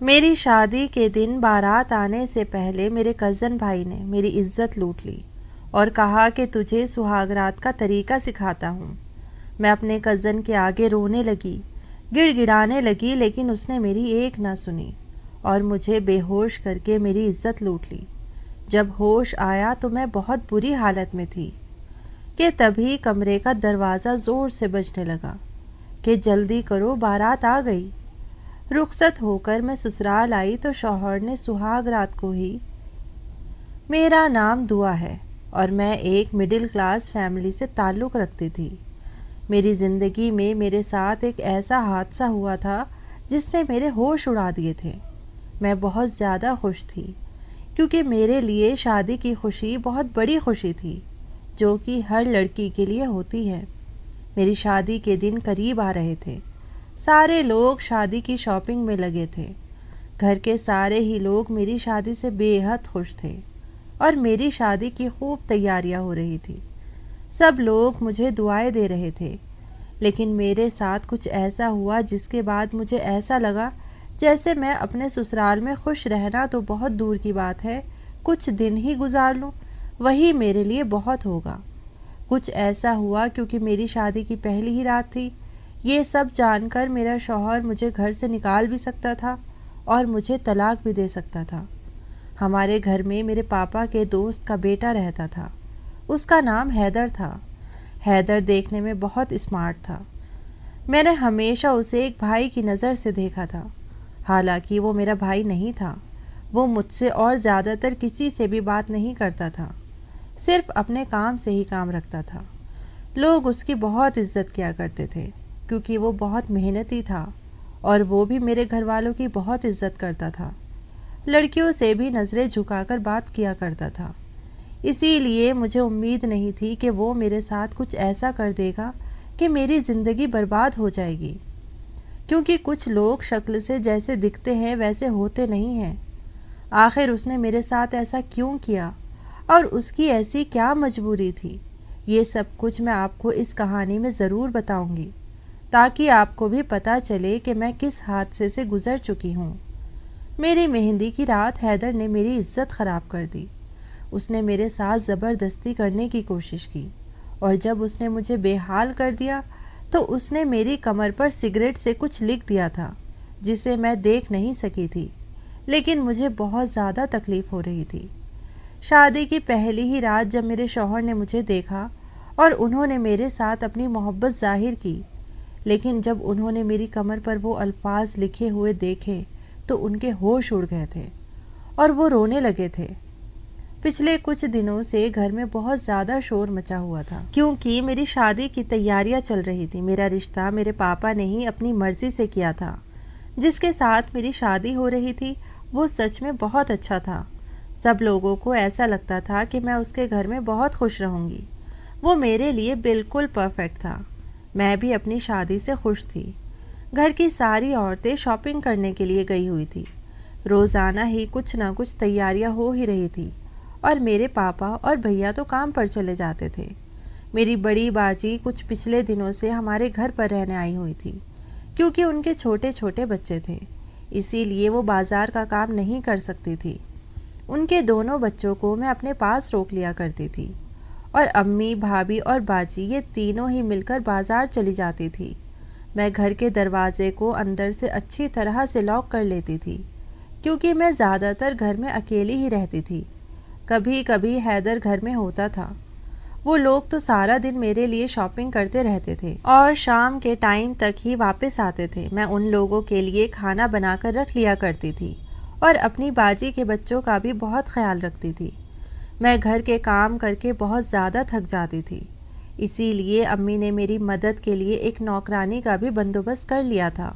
میری شادی کے دن بارات آنے سے پہلے میرے کزن بھائی نے میری عزت لوٹ لی اور کہا کہ تجھے سہاگ رات کا طریقہ سکھاتا ہوں۔ میں اپنے کزن کے آگے رونے لگی، گڑ گڑانے لگی، لیکن اس نے میری ایک نہ سنی اور مجھے بے ہوش کر کے میری عزت لوٹ لی۔ جب ہوش آیا تو میں بہت بری حالت میں تھی کہ تبھی کمرے کا دروازہ زور سے بجنے لگا کہ جلدی کرو بارات آ گئی۔ رخصت ہو کر میں سسرال آئی تو شوہر نے سہاگ رات کو ہی میرا نام دعا ہے اور میں ایک مڈل کلاس فیملی سے تعلق رکھتی تھی۔ میری زندگی میں میرے ساتھ ایک ایسا حادثہ ہوا تھا جس نے میرے ہوش اڑا دیے تھے۔ میں بہت زیادہ خوش تھی کیونکہ میرے لیے شادی کی خوشی بہت بڑی خوشی تھی جو کہ ہر لڑکی کے لیے ہوتی ہے۔ میری شادی کے دن قریب آ رہے تھے۔ سارے لوگ شادی کی شاپنگ میں لگے تھے۔ گھر کے سارے ہی لوگ میری شادی سے بے حد خوش تھے اور میری شادی کی خوب تیاریاں ہو رہی تھی۔ سب لوگ مجھے دعائیں دے رہے تھے، لیکن میرے ساتھ کچھ ایسا ہوا جس کے بعد مجھے ایسا لگا جیسے میں اپنے سسرال میں خوش رہنا تو بہت دور کی بات ہے، کچھ دن ہی گزار لوں وہی میرے لیے بہت ہوگا۔ کچھ ایسا ہوا کیونکہ میری شادی کی پہلی ہی رات تھی۔ یہ سب جان کر میرا شوہر مجھے گھر سے نکال بھی سکتا تھا اور مجھے طلاق بھی دے سکتا تھا۔ ہمارے گھر میں میرے پاپا کے دوست کا بیٹا رہتا تھا، اس کا نام حیدر تھا۔ حیدر دیکھنے میں بہت اسمارٹ تھا۔ میں نے ہمیشہ اسے ایک بھائی کی نظر سے دیکھا تھا، حالانکہ وہ میرا بھائی نہیں تھا۔ وہ مجھ سے اور زیادہ تر کسی سے بھی بات نہیں کرتا تھا، صرف اپنے کام سے ہی کام رکھتا تھا۔ لوگ اس کی بہت عزت کیا کرتے تھے کیونکہ وہ بہت محنتی تھا اور وہ بھی میرے گھر والوں کی بہت عزت کرتا تھا۔ لڑکیوں سے بھی نظریں جھکا کر بات کیا کرتا تھا۔ اسی لیے مجھے امید نہیں تھی کہ وہ میرے ساتھ کچھ ایسا کر دے گا کہ میری زندگی برباد ہو جائے گی، کیونکہ کچھ لوگ شکل سے جیسے دکھتے ہیں ویسے ہوتے نہیں ہیں۔ آخر اس نے میرے ساتھ ایسا کیوں کیا اور اس کی ایسی کیا مجبوری تھی؟ یہ سب کچھ میں آپ کو اس کہانی میں ضرور بتاؤں گی تاکہ آپ کو بھی پتہ چلے کہ میں کس حادثے سے گزر چکی ہوں۔ میری مہندی کی رات حیدر نے میری عزت خراب کر دی۔ اس نے میرے ساتھ زبردستی کرنے کی کوشش کی اور جب اس نے مجھے بے حال کر دیا تو اس نے میری کمر پر سگریٹ سے کچھ لکھ دیا تھا جسے میں دیکھ نہیں سکی تھی، لیکن مجھے بہت زیادہ تکلیف ہو رہی تھی۔ شادی کی پہلی ہی رات جب میرے شوہر نے مجھے دیکھا اور انہوں نے میرے ساتھ اپنی محبت ظاہر کی، لیکن جب انہوں نے میری کمر پر وہ الفاظ لکھے ہوئے دیکھے تو ان کے ہوش اڑ گئے تھے اور وہ رونے لگے تھے۔ پچھلے کچھ دنوں سے گھر میں بہت زیادہ شور مچا ہوا تھا کیونکہ میری شادی کی تیاریاں چل رہی تھی۔ میرا رشتہ میرے پاپا نے ہی اپنی مرضی سے کیا تھا۔ جس کے ساتھ میری شادی ہو رہی تھی وہ سچ میں بہت اچھا تھا۔ سب لوگوں کو ایسا لگتا تھا کہ میں اس کے گھر میں بہت خوش رہوں گی۔ وہ میرے لیے بالکل پرفیکٹ تھا۔ میں بھی اپنی شادی سے خوش تھی۔ گھر کی ساری عورتیں شاپنگ کرنے کے لیے گئی ہوئی تھی۔ روزانہ ہی کچھ نہ کچھ تیاریاں ہو ہی رہی تھی اور میرے پاپا اور بھیا تو کام پر چلے جاتے تھے۔ میری بڑی باجی کچھ پچھلے دنوں سے ہمارے گھر پر رہنے آئی ہوئی تھی کیونکہ ان کے چھوٹے چھوٹے بچے تھے، اسی لیے وہ بازار کا کام نہیں کر سکتی تھی۔ ان کے دونوں بچوں کو میں اپنے پاس روک لیا کرتی تھی اور امی، بھابھی اور باجی یہ تینوں ہی مل کر بازار چلی جاتی تھی۔ میں گھر کے دروازے کو اندر سے اچھی طرح سے لاک کر لیتی تھی کیونکہ میں زیادہ تر گھر میں اکیلی ہی رہتی تھی۔ کبھی کبھی حیدر گھر میں ہوتا تھا۔ وہ لوگ تو سارا دن میرے لیے شاپنگ کرتے رہتے تھے اور شام کے ٹائم تک ہی واپس آتے تھے۔ میں ان لوگوں کے لیے کھانا بنا کر رکھ لیا کرتی تھی اور اپنی باجی کے بچوں کا بھی بہت خیال رکھتی تھی۔ میں گھر کے کام کر کے بہت زیادہ تھک جاتی تھی، اسی لیے امی نے میری مدد کے لیے ایک نوکرانی کا بھی بندوبست کر لیا تھا۔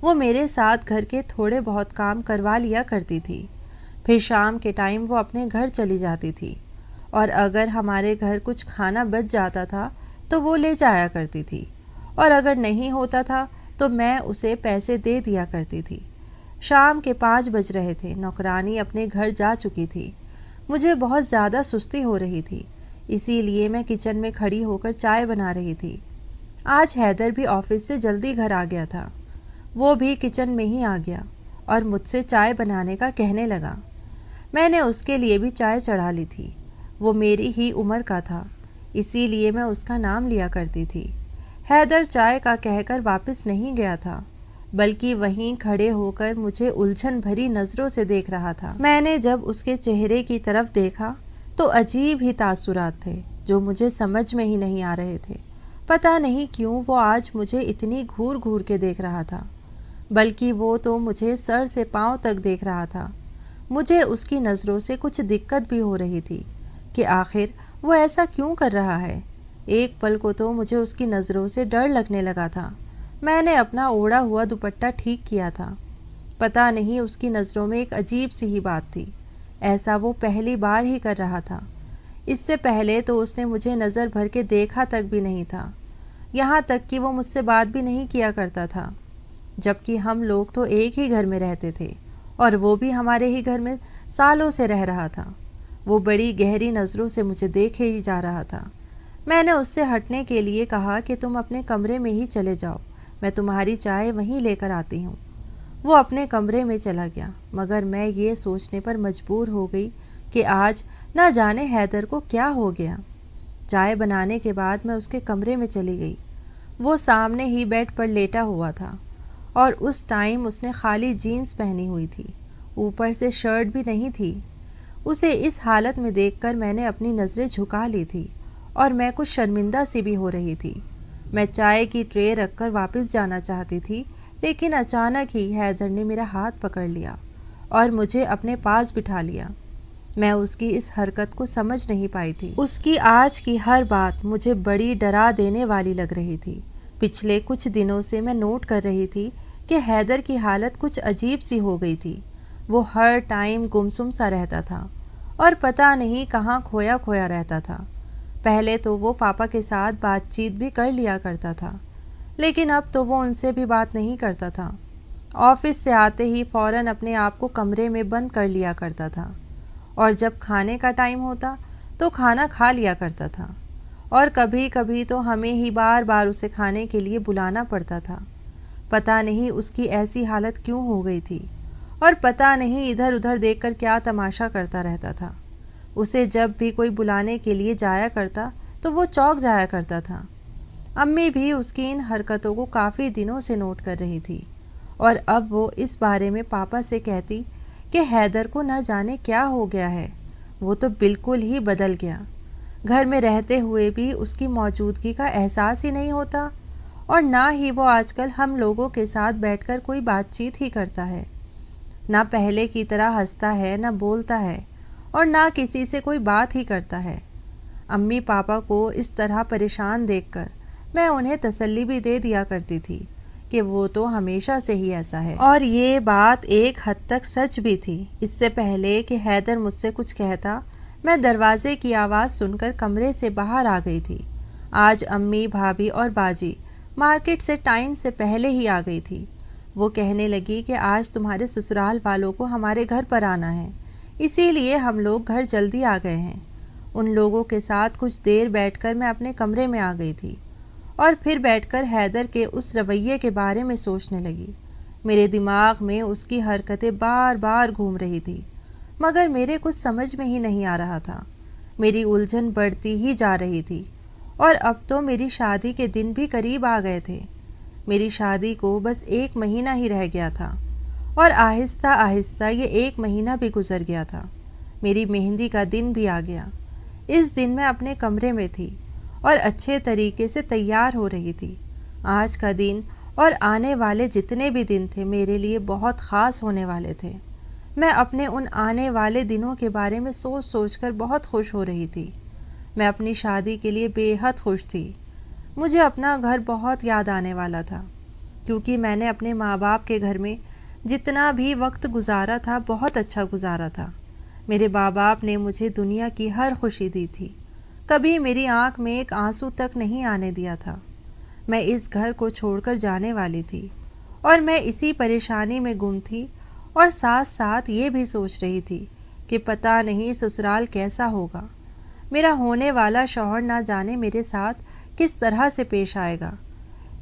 وہ میرے ساتھ گھر کے تھوڑے بہت کام کروا لیا کرتی تھی، پھر شام کے ٹائم وہ اپنے گھر چلی جاتی تھی اور اگر ہمارے گھر کچھ کھانا بچ جاتا تھا تو وہ لے جایا کرتی تھی اور اگر نہیں ہوتا تھا تو میں اسے پیسے دے دیا کرتی تھی۔ شام کے 5 بج رہے تھے، نوکرانی اپنے گھر جا چکی تھی۔ مجھے بہت زیادہ سستی ہو رہی تھی، اسی لیے میں کچن میں کھڑی ہو کر چائے بنا رہی تھی۔ آج حیدر بھی آفس سے جلدی گھر آ گیا تھا۔ وہ بھی کچن میں ہی آ گیا اور مجھ سے چائے بنانے کا کہنے لگا۔ میں نے اس کے لیے بھی چائے چڑھا لی تھی۔ وہ میری ہی عمر کا تھا، اسی لیے میں اس کا نام لیا کرتی تھی۔ حیدر چائے کا کہہ کر واپس نہیں گیا تھا، بلکہ وہیں کھڑے ہو کر مجھے الجھن بھری نظروں سے دیکھ رہا تھا۔ میں نے جب اس کے چہرے کی طرف دیکھا تو عجیب ہی تاثرات تھے جو مجھے سمجھ میں ہی نہیں آ رہے تھے۔ پتہ نہیں کیوں وہ آج مجھے اتنی گھور گھور کے دیکھ رہا تھا، بلکہ وہ تو مجھے سر سے پاؤں تک دیکھ رہا تھا۔ مجھے اس کی نظروں سے کچھ دقت بھی ہو رہی تھی کہ آخر وہ ایسا کیوں کر رہا ہے۔ ایک پل کو تو مجھے اس کی نظروں سے ڈر لگنے لگا تھا۔ میں نے اپنا اوڑھا ہوا دوپٹہ ٹھیک کیا تھا۔ پتہ نہیں اس کی نظروں میں ایک عجیب سی ہی بات تھی۔ ایسا وہ پہلی بار ہی کر رہا تھا۔ اس سے پہلے تو اس نے مجھے نظر بھر کے دیکھا تک بھی نہیں تھا، یہاں تک کہ وہ مجھ سے بات بھی نہیں کیا کرتا تھا، جبکہ ہم لوگ تو ایک ہی گھر میں رہتے تھے اور وہ بھی ہمارے ہی گھر میں سالوں سے رہ رہا تھا۔ وہ بڑی گہری نظروں سے مجھے دیکھے ہی جا رہا تھا۔ میں نے اس سے ہٹنے کے لیے کہا کہ تم اپنے کمرے میں ہی چلے جاؤ، میں تمہاری چائے وہیں لے کر آتی ہوں۔ وہ اپنے کمرے میں چلا گیا، مگر میں یہ سوچنے پر مجبور ہو گئی کہ آج نہ جانے حیدر کو کیا ہو گیا۔ چائے بنانے کے بعد میں اس کے کمرے میں چلی گئی۔ وہ سامنے ہی بیڈ پر لیٹا ہوا تھا اور اس ٹائم اس نے خالی جینز پہنی ہوئی تھی، اوپر سے شرٹ بھی نہیں تھی۔ اسے اس حالت میں دیکھ کر میں نے اپنی نظریں جھکا لی تھی اور میں کچھ شرمندہ سی بھی ہو رہی تھی۔ میں چائے کی ٹرے رکھ کر واپس جانا چاہتی تھی، لیکن اچانک ہی حیدر نے میرا ہاتھ پکڑ لیا اور مجھے اپنے پاس بٹھا لیا۔ میں اس کی اس حرکت کو سمجھ نہیں پائی تھی۔ اس کی آج کی ہر بات مجھے بڑی ڈرا دینے والی لگ رہی تھی۔ پچھلے کچھ دنوں سے میں نوٹ کر رہی تھی کہ حیدر کی حالت کچھ عجیب سی ہو گئی تھی۔ وہ ہر ٹائم گمسم سا رہتا تھا اور پتہ نہیں کہاں کھویا کھویا رہتا تھا۔ پہلے تو وہ پاپا کے ساتھ بات چیت بھی کر لیا کرتا تھا، لیکن اب تو وہ ان سے بھی بات نہیں کرتا تھا۔ آفس سے آتے ہی فوراً اپنے آپ کو کمرے میں بند کر لیا کرتا تھا، اور جب کھانے کا ٹائم ہوتا تو کھانا کھا لیا کرتا تھا، اور کبھی کبھی تو ہمیں ہی بار بار اسے کھانے کے لیے بلانا پڑتا تھا۔ پتہ نہیں اس کی ایسی حالت کیوں ہو گئی تھی، اور پتہ نہیں ادھر ادھر دیکھ کر کیا تماشا کرتا رہتا تھا۔ اسے جب بھی کوئی بلانے کے لیے جایا کرتا تو وہ چونک جایا کرتا تھا۔ امی بھی اس کی ان حرکتوں کو کافی دنوں سے نوٹ کر رہی تھی، اور اب وہ اس بارے میں پاپا سے کہتی کہ حیدر کو نہ جانے کیا ہو گیا ہے، وہ تو بالکل ہی بدل گیا۔ گھر میں رہتے ہوئے بھی اس کی موجودگی کا احساس ہی نہیں ہوتا، اور نہ ہی وہ آج کل ہم لوگوں کے ساتھ بیٹھ کر کوئی بات چیت ہی کرتا ہے، نہ پہلے کی طرح ہنستا ہے، نہ بولتا ہے، اور نہ کسی سے کوئی بات ہی کرتا ہے۔ امی پاپا کو اس طرح پریشان دیکھ کر میں انہیں تسلی بھی دے دیا کرتی تھی کہ وہ تو ہمیشہ سے ہی ایسا ہے، اور یہ بات ایک حد تک سچ بھی تھی۔ اس سے پہلے کہ حیدر مجھ سے کچھ کہتا، میں دروازے کی آواز سن کر کمرے سے باہر آ گئی تھی۔ آج امی، بھابھی اور باجی مارکیٹ سے ٹائم سے پہلے ہی آ گئی تھی۔ وہ کہنے لگی کہ آج تمہارے سسرال والوں کو ہمارے گھر پر آنا ہے، اسی لیے ہم لوگ گھر جلدی آ گئے ہیں۔ ان لوگوں کے ساتھ کچھ دیر بیٹھ کر میں اپنے کمرے میں آ گئی تھی، اور پھر بیٹھ کر حیدر کے اس رویے کے بارے میں سوچنے لگی۔ میرے دماغ میں اس کی حرکتیں بار بار گھوم رہی تھی، مگر میرے کچھ سمجھ میں ہی نہیں آ رہا تھا۔ میری الجھن بڑھتی ہی جا رہی تھی، اور اب تو میری شادی کے دن بھی قریب آ گئے تھے۔ میری شادی کو بس 1 مہینہ ہی رہ گیا تھا، اور آہستہ آہستہ یہ 1 مہینہ بھی گزر گیا تھا۔ میری مہندی کا دن بھی آ گیا۔ اس دن میں اپنے کمرے میں تھی اور اچھے طریقے سے تیار ہو رہی تھی۔ آج کا دن اور آنے والے جتنے بھی دن تھے میرے لیے بہت خاص ہونے والے تھے۔ میں اپنے ان آنے والے دنوں کے بارے میں سوچ سوچ کر بہت خوش ہو رہی تھی۔ میں اپنی شادی کے لیے بے حد خوش تھی۔ مجھے اپنا گھر بہت یاد آنے والا تھا، کیونکہ میں نے اپنے ماں باپ کے گھر میں جتنا بھی وقت گزارا تھا بہت اچھا گزارا تھا۔ میرے ماں باپ نے مجھے دنیا کی ہر خوشی دی تھی، کبھی میری آنکھ میں ایک آنسو تک نہیں آنے دیا تھا۔ میں اس گھر کو چھوڑ کر جانے والی تھی، اور میں اسی پریشانی میں گم تھی، اور ساتھ ساتھ یہ بھی سوچ رہی تھی کہ پتہ نہیں سسرال کیسا ہوگا، میرا ہونے والا شوہر نہ جانے میرے ساتھ کس طرح سے پیش آئے گا۔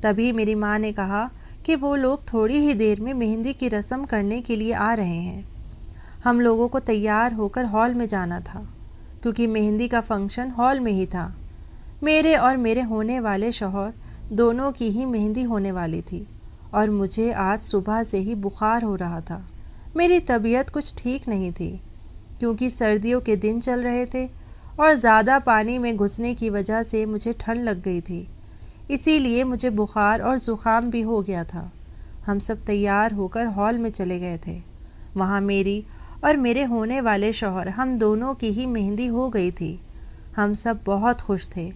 تبھی میری ماں نے کہا کہ وہ لوگ تھوڑی ہی دیر میں مہندی کی رسم کرنے کے لیے آ رہے ہیں۔ ہم لوگوں کو تیار ہو کر ہال میں جانا تھا کیونکہ مہندی کا فنکشن ہال میں ہی تھا۔ میرے اور میرے ہونے والے شوہر دونوں کی ہی مہندی ہونے والی تھی اور مجھے آج صبح سے ہی بخار ہو رہا تھا۔ میری طبیعت کچھ ٹھیک نہیں تھی کیونکہ سردیوں کے دن چل رہے تھے اور زیادہ پانی میں گھسنے کی وجہ سے مجھے ٹھنڈ لگ گئی تھی، اسی لیے مجھے بخار اور زکام بھی ہو گیا تھا۔ ہم سب تیار ہو کر ہال میں چلے گئے تھے۔ وہاں میری اور میرے ہونے والے شوہر ہم دونوں کی ہی مہندی ہو گئی تھی۔ ہم سب بہت خوش تھے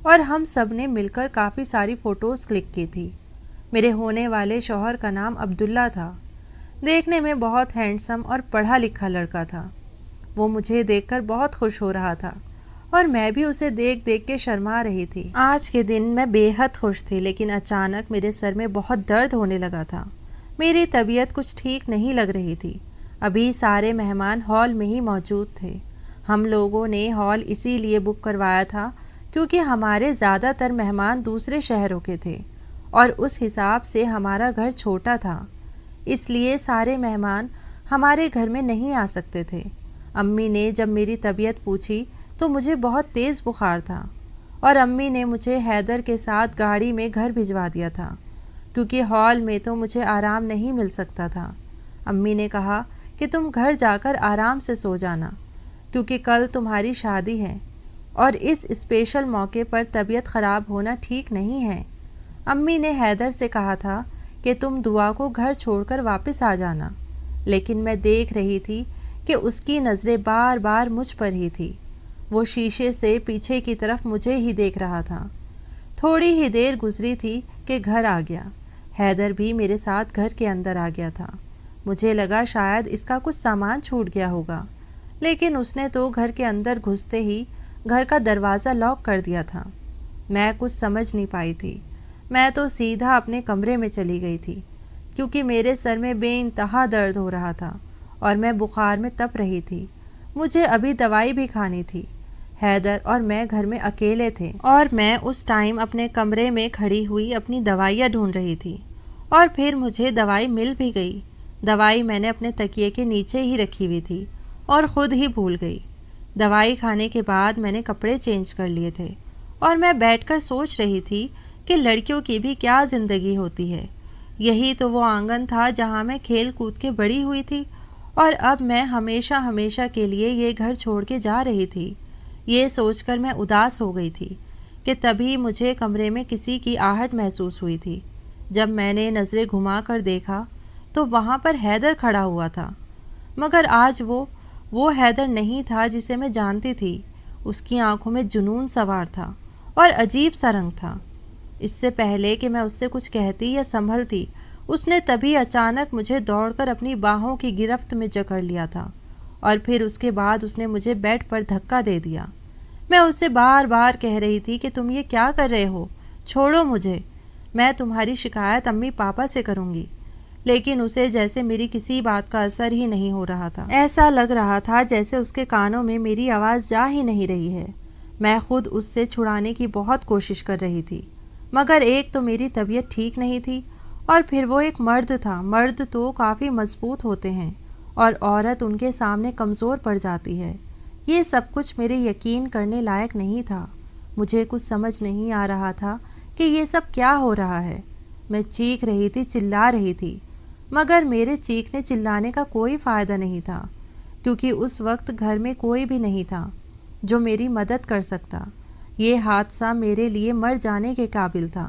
اور ہم سب نے مل کر کافی ساری فوٹوز کلک کی تھی۔ میرے ہونے والے شوہر کا نام عبداللہ تھا۔ دیکھنے میں بہت ہینڈسم اور پڑھا لکھا لڑکا تھا۔ وہ مجھے دیکھ کر بہت خوش ہو رہا تھا اور میں بھی اسے دیکھ دیکھ کے شرما رہی تھی۔ آج کے دن میں بے حد خوش تھی، لیکن اچانک میرے سر میں بہت درد ہونے لگا تھا۔ میری طبیعت کچھ ٹھیک نہیں لگ رہی تھی۔ ابھی سارے مہمان ہال میں ہی موجود تھے۔ ہم لوگوں نے ہال اسی لیے بک کروایا تھا کیونکہ ہمارے زیادہ تر مہمان دوسرے شہروں کے تھے اور اس حساب سے ہمارا گھر چھوٹا تھا، اس لیے سارے مہمان ہمارے گھر میں نہیں آ سکتے تھے۔ امی نے جب میری طبیعت پوچھی تو مجھے بہت تیز بخار تھا اور امی نے مجھے حیدر کے ساتھ گاڑی میں گھر بھجوا دیا تھا کیونکہ ہال میں تو مجھے آرام نہیں مل سکتا تھا۔ امی نے کہا کہ تم گھر جا کر آرام سے سو جانا کیونکہ کل تمہاری شادی ہے اور اس اسپیشل موقع پر طبیعت خراب ہونا ٹھیک نہیں ہے۔ امی نے حیدر سے کہا تھا کہ تم دعا کو گھر چھوڑ کر واپس آ جانا، لیکن میں دیکھ رہی تھی کہ اس کی نظریں بار بار مجھ پر ہی تھی۔ وہ شیشے سے پیچھے کی طرف مجھے ہی دیکھ رہا تھا۔ تھوڑی ہی دیر گزری تھی کہ گھر آ گیا۔ حیدر بھی میرے ساتھ گھر کے اندر آ گیا تھا۔ مجھے لگا شاید اس کا کچھ سامان چھوٹ گیا ہوگا، لیکن اس نے تو گھر کے اندر گھستے ہی گھر کا دروازہ لاک کر دیا تھا۔ میں کچھ سمجھ نہیں پائی تھی۔ میں تو سیدھا اپنے کمرے میں چلی گئی تھی کیونکہ میرے سر میں بے انتہا درد ہو رہا تھا اور میں بخار میں تپ رہی تھی۔ مجھے ابھی دوائی بھی کھانی تھی۔ حیدر اور میں گھر میں اکیلے تھے اور میں اس ٹائم اپنے کمرے میں کھڑی ہوئی اپنی دوائیاں ڈھونڈ رہی تھی اور پھر مجھے دوائی مل بھی گئی۔ دوائی میں نے اپنے تکیے کے نیچے ہی رکھی ہوئی تھی اور خود ہی بھول گئی۔ دوائی کھانے کے بعد میں نے کپڑے چینج کر لیے تھے اور میں بیٹھ کر سوچ رہی تھی کہ لڑکیوں کی بھی کیا زندگی ہوتی ہے۔ یہی تو وہ آنگن تھا جہاں میں کھیل کود کے بڑی ہوئی تھی اور اب میں ہمیشہ ہمیشہ کے لیے یہ گھر چھوڑ کے جا رہی تھی۔ یہ سوچ کر میں اداس ہو گئی تھی کہ تبھی مجھے کمرے میں کسی کی آہٹ محسوس ہوئی تھی۔ جب میں نے نظریں گھما کر دیکھا تو وہاں پر حیدر کھڑا ہوا تھا، مگر آج وہ حیدر نہیں تھا جسے میں جانتی تھی۔ اس کی آنکھوں میں جنون سوار تھا اور عجیب سا رنگ تھا۔ اس سے پہلے کہ میں اس سے کچھ کہتی یا سنبھلتی، اس نے تبھی اچانک مجھے دوڑ کر اپنی باہوں کی گرفت میں جکڑ لیا تھا اور پھر اس کے بعد اس نے مجھے بیڈ پر دھکا دے دیا۔ میں اس سے بار بار کہہ رہی تھی کہ تم یہ کیا کر رہے ہو، چھوڑو مجھے، میں تمہاری شکایت امی پاپا سے کروں گی، لیکن اسے جیسے میری کسی بات کا اثر ہی نہیں ہو رہا تھا۔ ایسا لگ رہا تھا جیسے اس کے کانوں میں میری آواز جا ہی نہیں رہی ہے۔ میں خود اس سے چھڑانے کی بہت کوشش کر رہی تھی، مگر ایک تو میری طبیعت ٹھیک نہیں تھی اور پھر وہ ایک مرد تھا۔ مرد تو کافی مضبوط ہوتے ہیں اور عورت ان کے سامنے کمزور پڑ جاتی ہے۔ یہ سب کچھ میرے یقین کرنے لائق نہیں تھا۔ مجھے کچھ سمجھ نہیں آ رہا تھا کہ یہ سب کیا ہو رہا ہے۔ میں چیخ رہی تھی، چلا رہی تھی، مگر میرے چیخنے چلانے کا کوئی فائدہ نہیں تھا کیونکہ اس وقت گھر میں کوئی بھی نہیں تھا جو میری مدد کر سکتا۔ یہ حادثہ میرے لیے مر جانے کے قابل تھا۔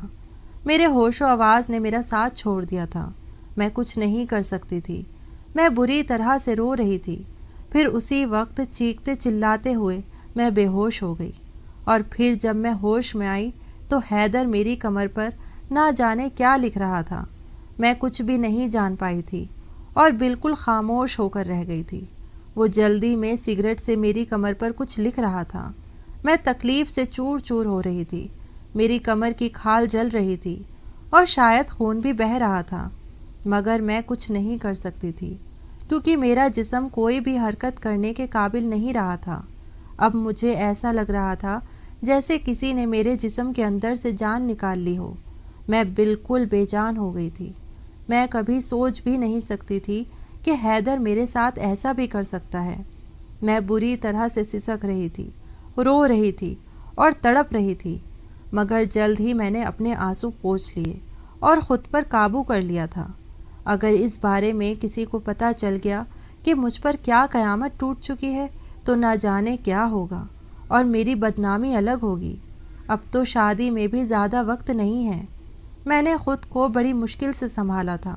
میرے ہوش و آواز نے میرا ساتھ چھوڑ دیا تھا۔ میں کچھ نہیں کر سکتی تھی۔ میں بری طرح سے رو رہی تھی۔ پھر اسی وقت چیختے چلاتے ہوئے میں بے ہوش ہو گئی اور پھر جب میں ہوش میں آئی تو حیدر میری کمر پر نہ جانے کیا لکھ رہا تھا۔ میں کچھ بھی نہیں جان پائی تھی اور بالکل خاموش ہو کر رہ گئی تھی۔ وہ جلدی میں سگریٹ سے میری کمر پر کچھ لکھ رہا تھا۔ میں تکلیف سے چور چور ہو رہی تھی۔ میری کمر کی کھال جل رہی تھی اور شاید خون بھی بہہ رہا تھا، مگر میں کچھ نہیں کر سکتی تھی کیونکہ میرا جسم کوئی بھی حرکت کرنے کے قابل نہیں رہا تھا۔ اب مجھے ایسا لگ رہا تھا جیسے کسی نے میرے جسم کے اندر سے جان نکال لی ہو۔ میں بالکل بے جان ہو گئی تھی۔ میں کبھی سوچ بھی نہیں سکتی تھی کہ حیدر میرے ساتھ ایسا بھی کر سکتا ہے۔ میں بری طرح سے سسک رہی تھی، رو رہی تھی اور تڑپ رہی تھی، مگر جلد ہی میں نے اپنے آنسو پوچھ لیے اور خود پر قابو کر لیا تھا۔ اگر اس بارے میں کسی کو پتہ چل گیا کہ مجھ پر کیا قیامت ٹوٹ چکی ہے تو نہ جانے کیا ہوگا، اور میری بدنامی الگ ہوگی۔ اب تو شادی میں بھی زیادہ وقت نہیں ہے۔ میں نے خود کو بڑی مشکل سے سنبھالا تھا،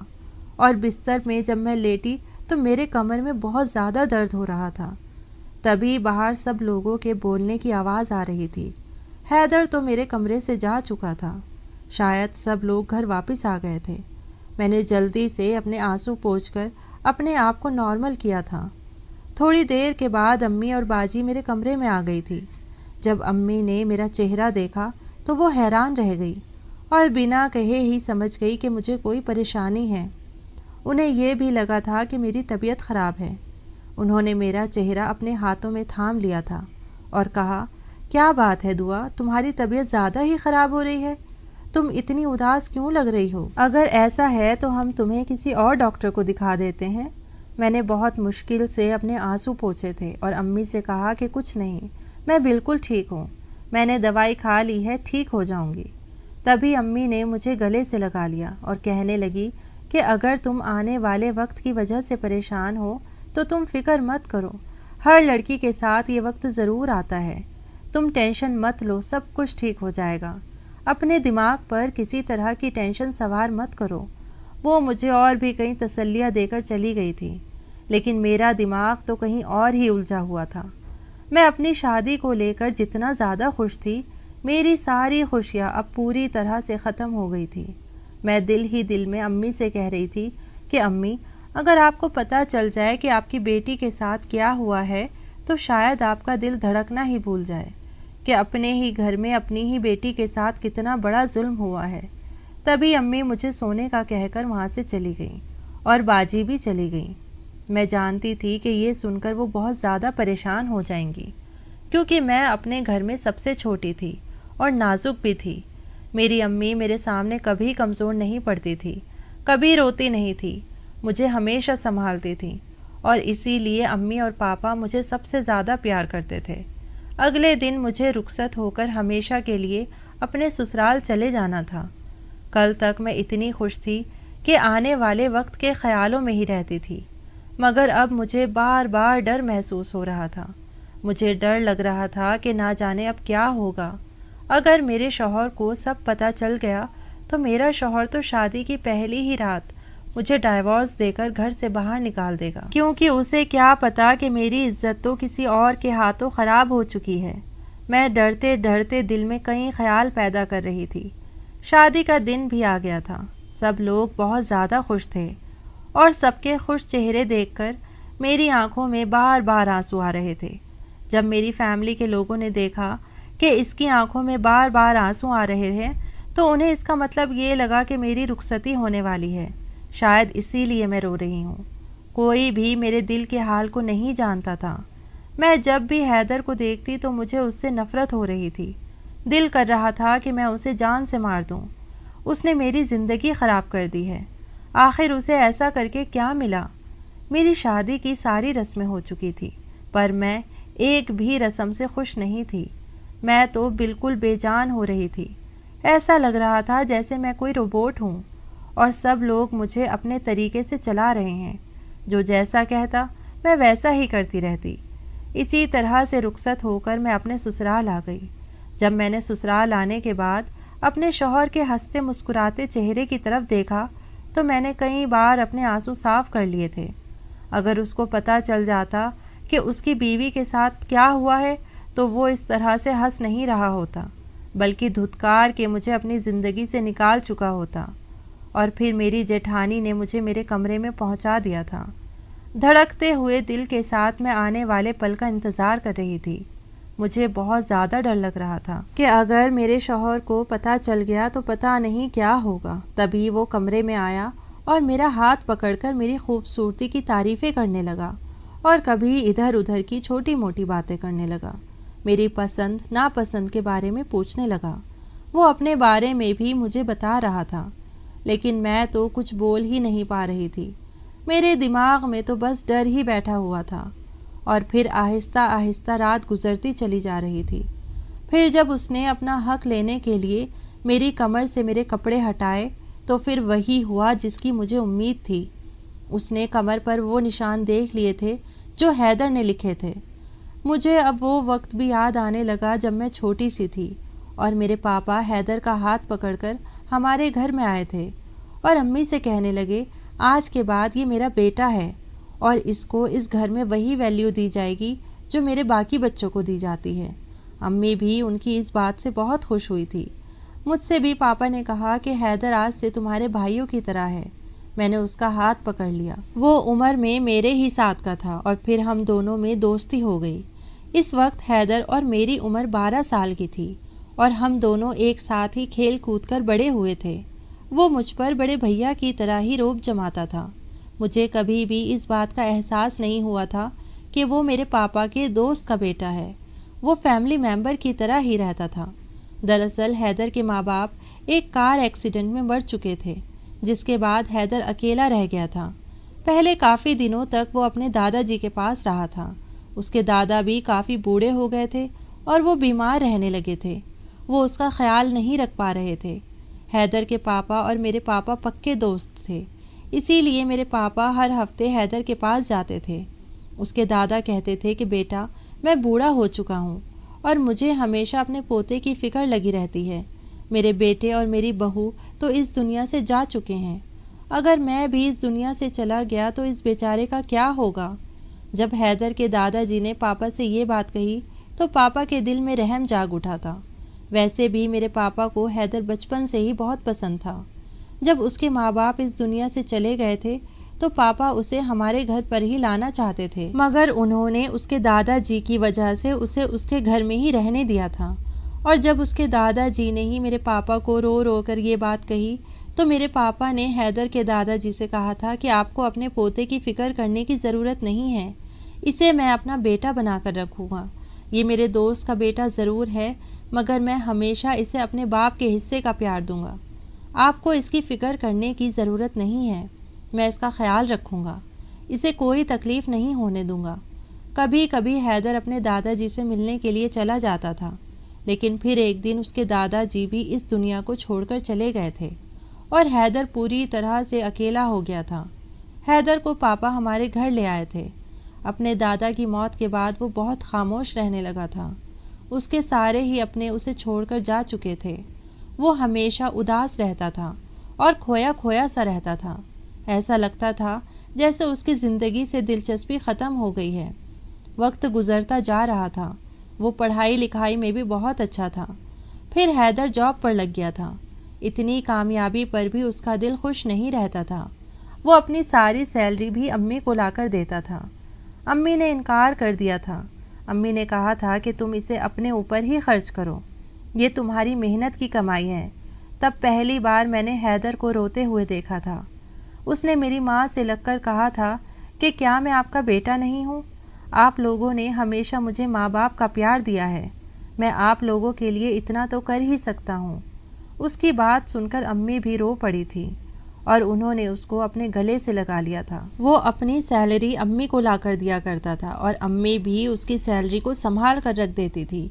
اور بستر میں جب میں لیٹی تو میرے کمر میں بہت زیادہ درد ہو رہا تھا۔ تبھی باہر سب لوگوں کے بولنے کی آواز آ رہی تھی۔ حیدر تو میرے کمرے سے جا چکا تھا، شاید سب لوگ گھر واپس آ گئے تھے۔ میں نے جلدی سے اپنے آنسو پوچھ کر اپنے آپ کو نارمل کیا تھا۔ تھوڑی دیر کے بعد امی اور باجی میرے کمرے میں آ گئی تھی۔ جب امی نے میرا چہرہ دیکھا تو وہ حیران رہ گئی اور بنا کہے ہی سمجھ گئی کہ مجھے کوئی پریشانی ہے۔ انہیں یہ بھی لگا تھا کہ میری طبیعت خراب ہے۔ انہوں نے میرا چہرہ اپنے ہاتھوں میں تھام لیا تھا اور کہا، کیا بات ہے دعا، تمہاری طبیعت زیادہ ہی خراب ہو رہی ہے، تم اتنی اداس کیوں لگ رہی ہو؟ اگر ایسا ہے تو ہم تمہیں کسی اور ڈاکٹر کو دکھا دیتے ہیں۔ میں نے بہت مشکل سے اپنے آنسو پوچھے تھے اور امی سے کہا کہ کچھ نہیں، میں بالکل ٹھیک ہوں، میں نے دوائی کھا لی ہے، ٹھیک ہو جاؤں گی۔ تبھی امی نے مجھے گلے سے لگا لیا اور کہنے لگی کہ اگر تم آنے والے وقت کی وجہ سے پریشان ہو تو تم فکر مت کرو، ہر لڑکی کے ساتھ یہ وقت ضرور آتا ہے، تم ٹینشن مت لو، سب کچھ ٹھیک ہو جائے گا، اپنے دماغ پر کسی طرح کی ٹینشن سوار مت کرو۔ وہ مجھے اور بھی کئی تسلیاں دے کر چلی گئی تھی، لیکن میرا دماغ تو کہیں اور ہی الجھا ہوا تھا۔ میں اپنی شادی کو لے کر جتنا زیادہ خوش تھی، میری ساری خوشیاں اب پوری طرح سے ختم ہو گئی تھی۔ میں دل ہی دل میں امی سے کہہ رہی تھی کہ امی، اگر آپ کو پتہ چل جائے کہ آپ کی بیٹی کے ساتھ کیا ہوا ہے تو شاید آپ کا دل دھڑکنا ہی بھول جائے کہ اپنے ہی گھر میں اپنی ہی بیٹی کے ساتھ کتنا بڑا ظلم ہوا ہے۔ تبھی امی مجھے سونے کا کہہ کر وہاں سے چلی گئیں اور باجی بھی چلی گئیں۔ میں جانتی تھی کہ یہ سن کر وہ بہت زیادہ پریشان ہو جائیں گی، کیونکہ میں اپنے گھر میں سب سے چھوٹی تھی اور نازک بھی تھی۔ میری امی میرے سامنے کبھی کمزور نہیں پڑتی تھی، کبھی روتی نہیں تھی، مجھے ہمیشہ سنبھالتی تھی، اور اسی لیے امی اور پاپا مجھے سب سے زیادہ پیار کرتے تھے۔ اگلے دن مجھے رخصت ہو کر ہمیشہ کے لیے اپنے سسرال چلے جانا تھا۔ کل تک میں اتنی خوش تھی کہ آنے والے وقت کے خیالوں میں ہی رہتی تھی، مگر اب مجھے بار بار ڈر محسوس ہو رہا تھا۔ مجھے ڈر لگ رہا تھا کہ نہ جانے اب کیا ہوگا۔ اگر میرے شوہر کو سب پتہ چل گیا تو میرا شوہر تو شادی کی پہلی ہی رات مجھے ڈائیورس دے کر گھر سے باہر نکال دے گا، کیونکہ اسے کیا پتا کہ میری عزت تو کسی اور کے ہاتھوں خراب ہو چکی ہے۔ میں ڈرتے ڈرتے دل میں کئی خیال پیدا کر رہی تھی۔ شادی کا دن بھی آ گیا تھا، سب لوگ بہت زیادہ خوش تھے، اور سب کے خوش چہرے دیکھ کر میری آنکھوں میں بار بار آنسو آ رہے تھے۔ جب میری فیملی کے لوگوں نے دیکھا کہ اس کی آنکھوں میں بار بار آنسو آ رہے ہیں تو انہیں اس کا مطلب یہ لگا کہ میری رخصتی ہونے والی ہے، شاید اسی لیے میں رو رہی ہوں۔ کوئی بھی میرے دل کے حال کو نہیں جانتا تھا۔ میں جب بھی حیدر کو دیکھتی تو مجھے اس سے نفرت ہو رہی تھی، دل کر رہا تھا کہ میں اسے جان سے مار دوں۔ اس نے میری زندگی خراب کر دی ہے، آخر اسے ایسا کر کے کیا ملا؟ میری شادی کی ساری رسمیں ہو چکی تھی، پر میں ایک بھی رسم سے خوش نہیں تھی۔ میں تو بالکل بے جان ہو رہی تھی، ایسا لگ رہا تھا جیسے میں کوئی روبوٹ ہوں اور سب لوگ مجھے اپنے طریقے سے چلا رہے ہیں، جو جیسا کہتا میں ویسا ہی کرتی رہتی۔ اسی طرح سے رخصت ہو کر میں اپنے سسرال آ گئی۔ جب میں نے سسرال آنے کے بعد اپنے شوہر کے ہنستے مسکراتے چہرے کی طرف دیکھا تو میں نے کئی بار اپنے آنسو صاف کر لیے تھے۔ اگر اس کو پتہ چل جاتا کہ اس کی بیوی کے ساتھ کیا ہوا ہے تو وہ اس طرح سے ہنس نہیں رہا ہوتا، بلکہ دھتکار کے مجھے اپنی زندگی سے نکال چکا ہوتا، اور پھر میری جیٹھانی نے مجھے میرے کمرے میں پہنچا دیا تھا۔ دھڑکتے ہوئے دل کے ساتھ میں آنے والے پل کا انتظار کر رہی تھی۔ مجھے بہت زیادہ ڈر لگ رہا تھا کہ اگر میرے شوہر کو پتہ چل گیا تو پتہ نہیں کیا ہوگا۔ تبھی وہ کمرے میں آیا اور میرا ہاتھ پکڑ کر میری خوبصورتی کی تعریفیں کرنے لگا اور کبھی ادھر ادھر کی چھوٹی موٹی باتیں کرنے لگا، میری پسند ناپسند کے بارے میں پوچھنے لگا۔ وہ اپنے بارے میں بھی مجھے بتا رہا تھا۔ لیکن میں تو کچھ بول ہی نہیں پا رہی تھی۔ میرے دماغ میں تو بس ڈر ہی بیٹھا ہوا تھا۔ اور پھر آہستہ آہستہ رات گزرتی چلی جا رہی تھی۔ پھر جب اس نے اپنا حق لینے کے لیے میری کمر سے میرے کپڑے ہٹائے تو پھر وہی ہوا جس کی مجھے امید تھی۔ اس نے کمر پر وہ نشان دیکھ لیے تھے جو حیدر نے لکھے تھے۔ مجھے اب وہ وقت بھی یاد آنے لگا جب میں چھوٹی سی تھی اور میرے پاپا حیدر کا ہاتھ پکڑ کر ہمارے گھر میں آئے تھے اور امی سے کہنے لگے آج کے بعد یہ میرا بیٹا ہے اور اس کو اس گھر میں وہی ویلیو دی جائے گی جو میرے باقی بچوں کو دی جاتی ہے۔ امی بھی ان کی اس بات سے بہت خوش ہوئی تھی۔ مجھ سے بھی پاپا نے کہا کہ حیدر آج سے تمہارے بھائیوں کی طرح ہے۔ میں نے اس کا ہاتھ پکڑ لیا۔ وہ عمر میں میرے ہی ساتھ کا تھا اور پھر ہم دونوں میں دوستی ہو گئی۔ اس وقت حیدر اور میری عمر 12 سال کی تھی اور ہم دونوں ایک ساتھ ہی کھیل کود کر بڑے ہوئے تھے۔ وہ مجھ پر بڑے بھیا کی طرح ہی روب جماتا تھا۔ مجھے کبھی بھی اس بات کا احساس نہیں ہوا تھا کہ وہ میرے پاپا کے دوست کا بیٹا ہے۔ وہ فیملی ممبر کی طرح ہی رہتا تھا۔ دراصل حیدر کے ماں باپ ایک کار ایکسیڈنٹ میں مر چکے تھے، جس کے بعد حیدر اکیلا رہ گیا تھا۔ پہلے کافی دنوں تک وہ اپنے دادا جی کے پاس رہا تھا۔ اس کے دادا بھی کافی بوڑھے ہو گئے تھے اور وہ بیمار رہنے لگے تھے۔ وہ اس کا خیال نہیں رکھ پا رہے تھے۔ حیدر کے پاپا اور میرے پاپا پکے دوست تھے، اسی لیے میرے پاپا ہر ہفتے حیدر کے پاس جاتے تھے۔ اس کے دادا کہتے تھے کہ بیٹا میں بوڑھا ہو چکا ہوں اور مجھے ہمیشہ اپنے پوتے کی فکر لگی رہتی ہے۔ میرے بیٹے اور میری بہو تو اس دنیا سے جا چکے ہیں۔ اگر میں بھی اس دنیا سے چلا گیا تو اس بیچارے کا کیا ہوگا؟ جب حیدر کے دادا جی نے پاپا سے یہ بات کہی تو پاپا کے دل میں رحم جاگ اٹھا تھا۔ ویسے بھی میرے پاپا کو حیدر بچپن سے ہی بہت پسند تھا۔ جب اس کے ماں باپ اس دنیا سے چلے گئے تھے تو پاپا اسے ہمارے گھر پر ہی لانا چاہتے تھے، مگر انہوں نے اس کے دادا جی کی وجہ سے اسے اس کے گھر میں ہی رہنے دیا تھا۔ اور جب اس کے دادا جی نے ہی میرے پاپا کو رو رو کر یہ بات کہی تو میرے پاپا نے حیدر کے دادا جی سے کہا تھا کہ آپ کو اپنے پوتے کی فکر کرنے کی ضرورت نہیں ہے، اسے میں اپنا بیٹا بنا کر رکھوں گا۔ یہ میرے دوست کا بیٹا ضرور ہے مگر میں ہمیشہ اسے اپنے باپ کے حصے کا پیار دوں گا۔ آپ کو اس کی فکر کرنے کی ضرورت نہیں ہے، میں اس کا خیال رکھوں گا، اسے کوئی تکلیف نہیں ہونے دوں گا۔ کبھی کبھی حیدر اپنے دادا جی سے ملنے کے لیے چلا جاتا تھا، لیکن پھر ایک دن اس کے دادا جی بھی اس دنیا کو چھوڑ کر چلے گئے تھے اور حیدر پوری طرح سے اکیلا ہو گیا تھا۔ حیدر کو پاپا ہمارے گھر لے آئے تھے۔ اپنے دادا کی موت کے بعد وہ بہت خاموش رہنے لگا تھا۔ اس کے سارے ہی اپنے اسے چھوڑ کر جا چکے تھے۔ وہ ہمیشہ اداس رہتا تھا اور کھویا کھویا سا رہتا تھا۔ ایسا لگتا تھا جیسے اس کی زندگی سے دلچسپی ختم ہو گئی ہے۔ وقت گزرتا جا رہا تھا۔ وہ پڑھائی لکھائی میں بھی بہت اچھا تھا۔ پھر حیدر جاب پر لگ گیا تھا۔ اتنی کامیابی پر بھی اس کا دل خوش نہیں رہتا تھا۔ وہ اپنی ساری سیلری بھی امی کو لا کر دیتا تھا۔ امی نے انکار کر دیا تھا۔ امی نے کہا تھا کہ تم اسے اپنے اوپر ہی خرچ کرو، یہ تمہاری محنت کی کمائی ہے۔ تب پہلی بار میں نے حیدر کو روتے ہوئے دیکھا تھا۔ اس نے میری ماں سے لگ کر کہا تھا کہ کیا میں آپ کا بیٹا نہیں ہوں؟ آپ لوگوں نے ہمیشہ مجھے ماں باپ کا پیار دیا ہے، میں آپ لوگوں کے لیے اتنا تو کر ہی سکتا ہوں۔ اس کی بات سن کر امی بھی رو پڑی تھی اور انہوں نے اس کو اپنے گلے سے لگا لیا تھا۔ وہ اپنی سیلری امی کو لا کر دیا کرتا تھا اور امی بھی اس کی سیلری کو سنبھال کر رکھ دیتی تھی۔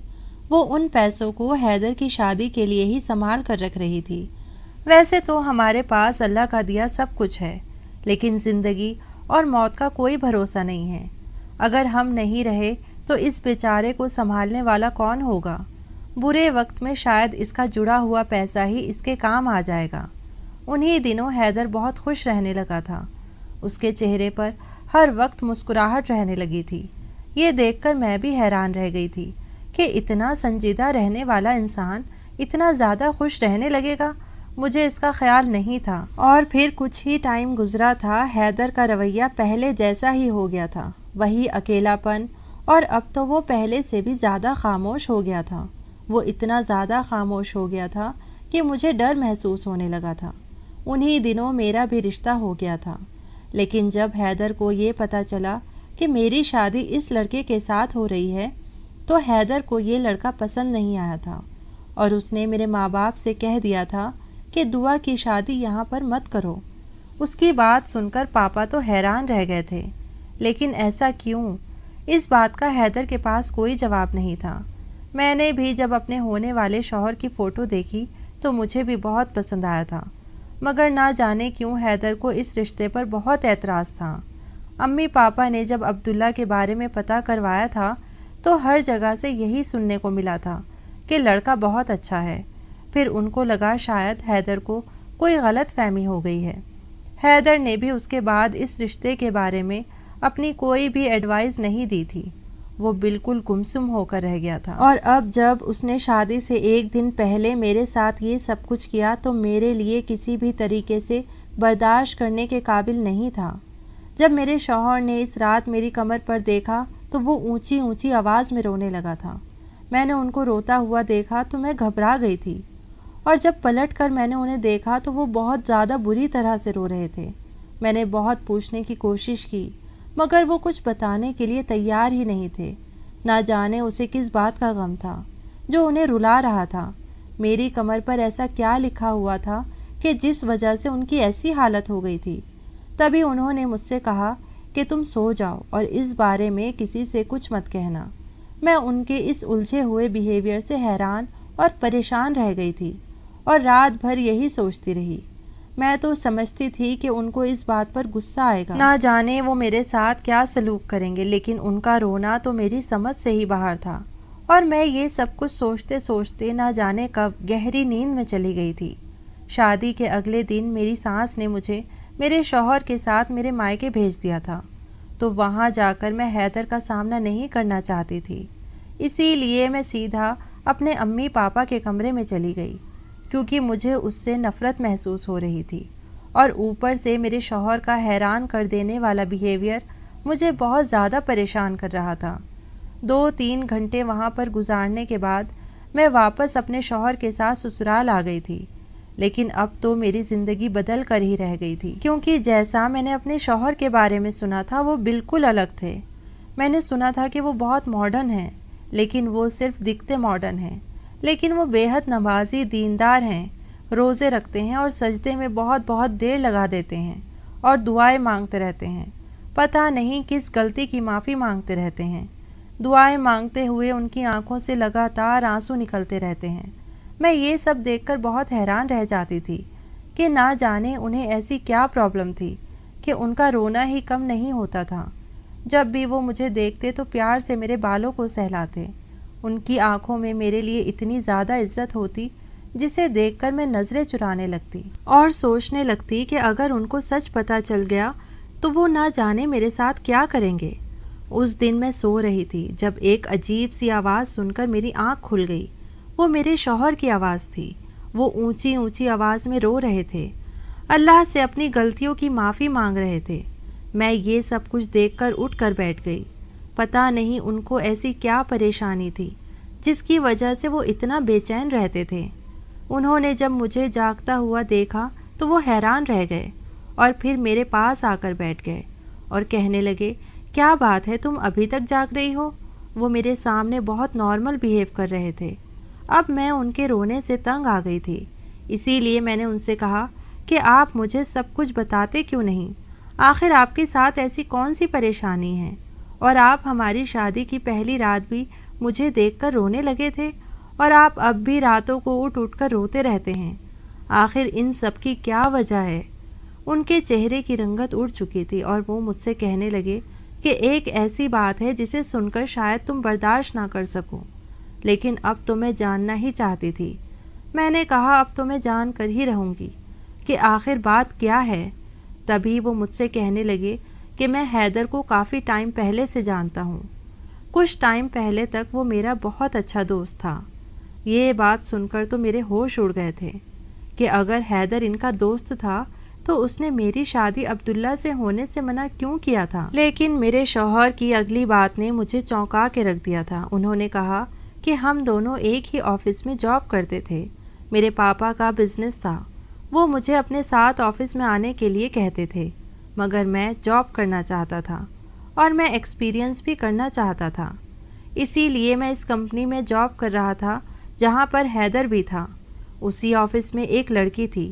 وہ ان پیسوں کو حیدر کی شادی کے لیے ہی سنبھال کر رکھ رہی تھی۔ ویسے تو ہمارے پاس اللہ کا دیا سب کچھ ہے، لیکن زندگی اور موت کا کوئی بھروسہ نہیں ہے۔ اگر ہم نہیں رہے تو اس بیچارے کو سنبھالنے والا کون ہوگا؟ برے وقت میں شاید اس کا جڑا ہوا پیسہ ہی اس کے کام آ جائے گا۔ انہی دنوں حیدر بہت خوش رہنے لگا تھا۔ اس کے چہرے پر ہر وقت مسکراہٹ رہنے لگی تھی۔ یہ دیکھ کر میں بھی حیران رہ گئی تھی کہ اتنا سنجیدہ رہنے والا انسان اتنا زیادہ خوش رہنے لگے گا، مجھے اس کا خیال نہیں تھا۔ اور پھر کچھ ہی ٹائم گزرا تھا، حیدر کا رویہ پہلے جیسا ہی ہو گیا تھا، وہی اکیلا پن، اور اب تو وہ پہلے سے بھی زیادہ خاموش ہو گیا تھا۔ وہ اتنا زیادہ خاموش ہو گیا تھا کہ مجھے ڈر محسوس ہونے لگا تھا۔ انہی دنوں میرا بھی رشتہ ہو گیا تھا، لیکن جب حیدر کو یہ پتہ چلا کہ میری شادی اس لڑکے کے ساتھ ہو رہی ہے تو حیدر کو یہ لڑکا پسند نہیں آیا تھا اور اس نے میرے ماں باپ سے کہہ دیا تھا کہ دعا کی شادی یہاں پر مت کرو۔ اس کی بات سن کر پاپا تو حیران رہ گئے تھے، لیکن ایسا کیوں؟ اس بات کا حیدر کے پاس کوئی جواب نہیں تھا۔ میں نے بھی جب اپنے ہونے والے شوہر کی فوٹو دیکھی تو مجھے بھی بہت پسند آیا تھا، مگر نہ جانے کیوں حیدر کو اس رشتے پر بہت اعتراض تھا۔ امی پاپا نے جب عبداللہ کے بارے میں پتہ کروایا تھا تو ہر جگہ سے یہی سننے کو ملا تھا کہ لڑکا بہت اچھا ہے۔ پھر ان کو لگا شاید حیدر کو کوئی غلط فہمی ہو گئی ہے۔ حیدر نے بھی اس کے بعد اس رشتے کے بارے میں اپنی کوئی بھی ایڈوائز نہیں دی تھی، وہ بالکل گمسم ہو کر رہ گیا تھا۔ اور اب جب اس نے شادی سے ایک دن پہلے میرے ساتھ یہ سب کچھ کیا تو میرے لیے کسی بھی طریقے سے برداشت کرنے کے قابل نہیں تھا۔ جب میرے شوہر نے اس رات میری کمر پر دیکھا تو وہ اونچی اونچی آواز میں رونے لگا تھا۔ میں نے ان کو روتا ہوا دیکھا تو میں گھبرا گئی تھی، اور جب پلٹ کر میں نے انہیں دیکھا تو وہ بہت زیادہ بری طرح سے رو رہے تھے۔ میں نے بہت پوچھنے کی کوشش کی مگر وہ کچھ بتانے کے لیے تیار ہی نہیں تھے۔ نہ جانے اسے کس بات کا غم تھا جو انہیں رلا رہا تھا۔ میری کمر پر ایسا کیا لکھا ہوا تھا کہ جس وجہ سے ان کی ایسی حالت ہو گئی تھی؟ تبھی انہوں نے مجھ سے کہا کہ تم سو جاؤ اور اس بارے میں کسی سے کچھ مت کہنا۔ میں ان کے اس الجھے ہوئے بیہیویئر سے حیران اور پریشان رہ گئی تھی اور رات بھر یہی سوچتی رہی۔ میں تو سمجھتی تھی کہ ان کو اس بات پر غصہ آئے گا، نہ جانے وہ میرے ساتھ کیا سلوک کریں گے، لیکن ان کا رونا تو میری سمجھ سے ہی باہر تھا، اور میں یہ سب کچھ سوچتے سوچتے نہ جانے کب گہری نیند میں چلی گئی تھی۔ شادی کے اگلے دن میری ساس نے مجھے میرے شوہر کے ساتھ میرے مائکے بھیج دیا تھا، تو وہاں جا کر میں حیدر کا سامنا نہیں کرنا چاہتی تھی، اسی لیے میں سیدھا اپنے امی پاپا کے کمرے میں چلی گئی، کیونکہ مجھے اس سے نفرت محسوس ہو رہی تھی، اور اوپر سے میرے شوہر کا حیران کر دینے والا بیہیویئر مجھے بہت زیادہ پریشان کر رہا تھا۔ 2-3 گھنٹے وہاں پر گزارنے کے بعد میں واپس اپنے شوہر کے ساتھ سسرال آ گئی تھی، لیکن اب تو میری زندگی بدل کر ہی رہ گئی تھی، کیونکہ جیسا میں نے اپنے شوہر کے بارے میں سنا تھا وہ بالکل الگ تھے۔ میں نے سنا تھا کہ وہ بہت ماڈرن ہیں، لیکن وہ صرف دکھتے ماڈرن ہیں، لیکن وہ بے حد نمازی دیندار ہیں، روزے رکھتے ہیں اور سجدے میں بہت بہت دیر لگا دیتے ہیں اور دعائیں مانگتے رہتے ہیں، پتہ نہیں کس غلطی کی معافی مانگتے رہتے ہیں۔ دعائیں مانگتے ہوئے ان کی آنکھوں سے لگاتار آنسو نکلتے رہتے ہیں۔ میں یہ سب دیکھ کر بہت حیران رہ جاتی تھی کہ نہ جانے انہیں ایسی کیا پرابلم تھی کہ ان کا رونا ہی کم نہیں ہوتا تھا۔ جب بھی وہ مجھے دیکھتے تو پیار سے میرے بالوں کو سہلاتے، ان کی آنکھوں میں میرے لیے اتنی زیادہ عزت ہوتی جسے دیکھ کر میں نظریں چرانے لگتی اور سوچنے لگتی کہ اگر ان کو سچ پتہ چل گیا تو وہ نہ جانے میرے ساتھ کیا کریں گے۔ اس دن میں سو رہی تھی جب ایک عجیب سی آواز سن کر میری آنکھ کھل گئی۔ وہ میرے شوہر کی آواز تھی، وہ اونچی اونچی آواز میں رو رہے تھے، اللہ سے اپنی غلطیوں کی معافی مانگ رہے تھے۔ میں یہ سب کچھ دیکھ کر اٹھ کر بیٹھ گئی۔ پتہ نہیں ان کو ایسی کیا پریشانی تھی جس کی وجہ سے وہ اتنا بے چین رہتے تھے۔ انہوں نے جب مجھے جاگتا ہوا دیکھا تو وہ حیران رہ گئے اور پھر میرے پاس آ کر بیٹھ گئے اور کہنے لگے، کیا بات ہے، تم ابھی تک جاگ رہی ہو؟ وہ میرے سامنے بہت نارمل بیہیو کر رہے تھے۔ اب میں ان کے رونے سے تنگ آ گئی تھی، اسی لیے میں نے ان سے کہا کہ آپ مجھے سب کچھ بتاتے کیوں نہیں؟ آخر آپ کے ساتھ ایسی کون سی پریشانی ہے؟ اور آپ ہماری شادی کی پہلی رات بھی مجھے دیکھ کر رونے لگے تھے، اور آپ اب بھی راتوں کو اٹھ اٹھ کر روتے رہتے ہیں۔ آخر ان سب کی کیا وجہ ہے؟ ان کے چہرے کی رنگت اڑ چکی تھی اور وہ مجھ سے کہنے لگے کہ ایک ایسی بات ہے جسے سن کر شاید تم برداشت نہ کر سکو، لیکن اب تو میں جاننا ہی چاہتی تھی۔ میں نے کہا اب تو میں جان کر ہی رہوں گی کہ آخر بات کیا ہے۔ تبھی وہ مجھ سے کہنے لگے کہ میں حیدر کو کافی ٹائم پہلے سے جانتا ہوں، کچھ ٹائم پہلے تک وہ میرا بہت اچھا دوست تھا۔ یہ بات سن کر تو میرے ہوش اڑ گئے تھے کہ اگر حیدر ان کا دوست تھا تو اس نے میری شادی عبداللہ سے ہونے سے منع کیوں کیا تھا؟ لیکن میرے شوہر کی اگلی بات نے مجھے چونکا کے رکھ دیا تھا۔ انہوں نے کہا کہ ہم دونوں ایک ہی آفس میں جاب کرتے تھے، میرے پاپا کا بزنس تھا، وہ مجھے اپنے ساتھ آفس میں آنے کے لیے کہتے تھے، مگر میں جاب کرنا چاہتا تھا اور میں ایکسپیرینس بھی کرنا چاہتا تھا، اسی لیے میں اس کمپنی میں جاب کر رہا تھا جہاں پر حیدر بھی تھا۔ اسی آفس میں ایک لڑکی تھی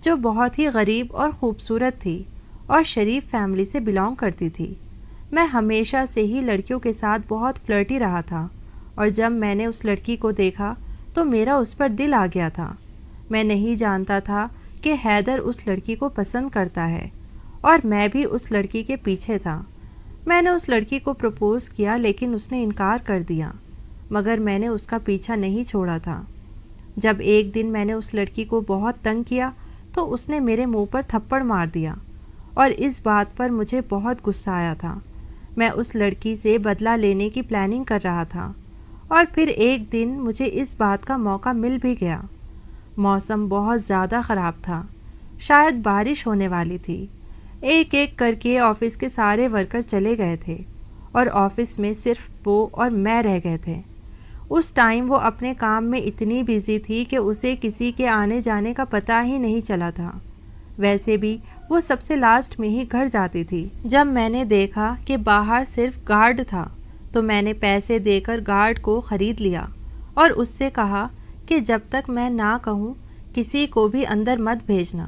جو بہت ہی غریب اور خوبصورت تھی اور شریف فیملی سے بلانگ کرتی تھی۔ میں ہمیشہ سے ہی لڑکیوں کے ساتھ بہت فلرٹی رہا تھا، اور جب میں نے اس لڑکی کو دیکھا تو میرا اس پر دل آ گیا تھا۔ میں نہیں جانتا تھا کہ حیدر اس لڑکی کو پسند کرتا ہے، اور میں بھی اس لڑکی کے پیچھے تھا۔ میں نے اس لڑکی کو پرپوز کیا لیکن اس نے انکار کر دیا، مگر میں نے اس کا پیچھا نہیں چھوڑا تھا۔ جب ایک دن میں نے اس لڑکی کو بہت تنگ کیا تو اس نے میرے منہ پر تھپڑ مار دیا، اور اس بات پر مجھے بہت غصہ آیا تھا۔ میں اس لڑکی سے بدلہ لینے کی پلاننگ کر رہا تھا، اور پھر ایک دن مجھے اس بات کا موقع مل بھی گیا۔ موسم بہت زیادہ خراب تھا، شاید بارش ہونے والی تھی۔ ایک ایک کر کے آفس کے سارے ورکر چلے گئے تھے، اور آفس میں صرف وہ اور میں رہ گئے تھے۔ اس ٹائم وہ اپنے کام میں اتنی بیزی تھی کہ اسے کسی کے آنے جانے کا پتہ ہی نہیں چلا تھا۔ ویسے بھی وہ سب سے لاسٹ میں ہی گھر جاتی تھی۔ جب میں نے دیکھا کہ باہر صرف گارڈ تھا تو میں نے پیسے دے کر گارڈ کو خرید لیا، اور اس سے کہا کہ جب تک میں نہ کہوں کسی کو بھی اندر مت بھیجنا،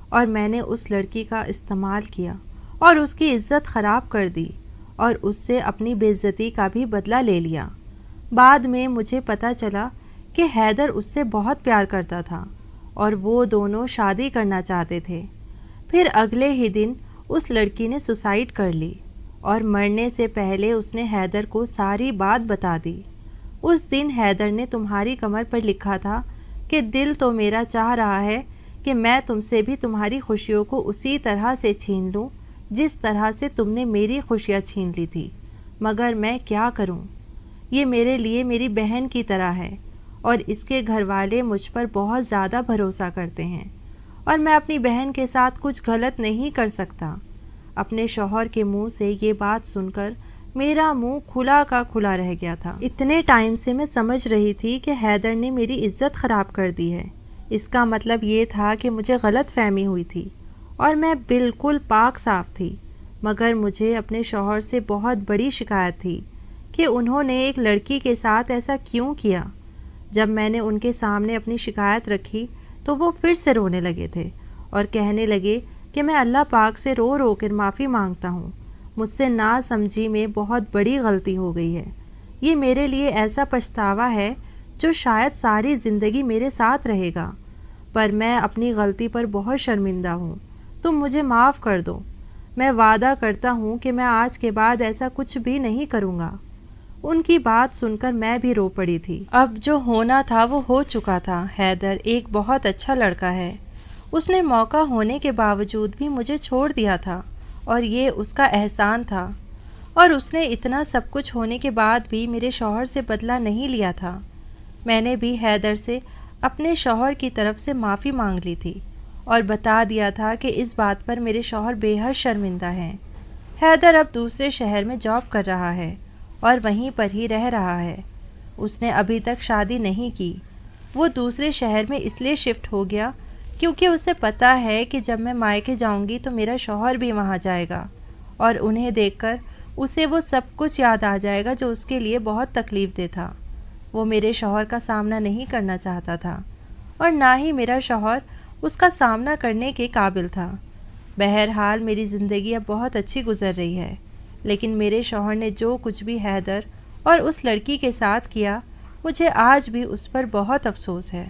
اور میں نے اس لڑکی کا استعمال کیا اور اس کی عزت خراب کر دی، اور اس سے اپنی بے عزتی کا بھی بدلہ لے لیا۔ بعد میں مجھے پتہ چلا کہ حیدر اس سے بہت پیار کرتا تھا اور وہ دونوں شادی کرنا چاہتے تھے۔ پھر اگلے ہی دن اس لڑکی نے سوسائڈ کر لی، اور مرنے سے پہلے اس نے حیدر کو ساری بات بتا دی۔ اس دن حیدر نے تمہاری کمر پر لکھا تھا کہ دل تو میرا چاہ رہا ہے کہ میں تم سے بھی تمہاری خوشیوں کو اسی طرح سے چھین لوں جس طرح سے تم نے میری خوشیاں چھین لی تھی، مگر میں کیا کروں؟ یہ میرے لیے میری بہن کی طرح ہے، اور اس کے گھر والے مجھ پر بہت زیادہ بھروسہ کرتے ہیں، اور میں اپنی بہن کے ساتھ کچھ غلط نہیں کر سکتا۔ اپنے شوہر کے منہ سے یہ بات سن کر میرا منہ کھلا کا کھلا رہ گیا تھا۔ اتنے ٹائم سے میں سمجھ رہی تھی کہ حیدر نے میری عزت خراب کر دی ہے۔ اس کا مطلب یہ تھا کہ مجھے غلط فہمی ہوئی تھی، اور میں بالکل پاک صاف تھی، مگر مجھے اپنے شوہر سے بہت بڑی شکایت تھی کہ انہوں نے ایک لڑکی کے ساتھ ایسا کیوں کیا۔ جب میں نے ان کے سامنے اپنی شکایت رکھی تو وہ پھر سے رونے لگے تھے اور کہنے لگے کہ میں اللہ پاک سے رو رو کر معافی مانگتا ہوں، مجھ سے نا سمجھی میں بہت بڑی غلطی ہو گئی ہے۔ یہ میرے لیے ایسا پچھتاوا ہے جو شاید ساری زندگی میرے ساتھ رہے گا، پر میں اپنی غلطی پر بہت شرمندہ ہوں، تم مجھے معاف کر دو۔ میں وعدہ کرتا ہوں کہ میں آج کے بعد ایسا کچھ بھی نہیں کروں گا۔ ان کی بات سن کر میں بھی رو پڑی تھی۔ اب جو ہونا تھا وہ ہو چکا تھا۔ حیدر ایک بہت اچھا لڑکا ہے، اس نے موقع ہونے کے باوجود بھی مجھے چھوڑ دیا تھا، اور یہ اس کا احسان تھا، اور اس نے اتنا سب کچھ ہونے کے بعد بھی میرے شوہر سے بدلہ نہیں لیا تھا۔ میں نے بھی حیدر سے اپنے شوہر کی طرف سے معافی مانگ لی تھی اور بتا دیا تھا کہ اس بات پر میرے شوہر بے حد شرمندہ ہیں۔ حیدر اب دوسرے شہر میں جاب کر رہا ہے اور وہیں پر ہی رہ رہا ہے۔ اس نے ابھی تک شادی نہیں کی۔ وہ دوسرے شہر میں اس لیے شفٹ ہو گیا کیونکہ اسے پتہ ہے کہ جب میں مائکے جاؤں گی تو میرا شوہر بھی وہاں جائے گا، اور انہیں دیکھ کر اسے وہ سب کچھ یاد آ جائے گا جو اس کے لیے بہت تکلیف دہ تھا۔ وہ میرے شوہر کا سامنا نہیں کرنا چاہتا تھا، اور نہ ہی میرا شوہر اس کا سامنا کرنے کے قابل تھا۔ بہرحال میری زندگی اب بہت اچھی گزر رہی ہے، لیکن میرے شوہر نے جو کچھ بھی حیدر اور اس لڑکی کے ساتھ کیا، مجھے آج بھی اس پر بہت افسوس ہے۔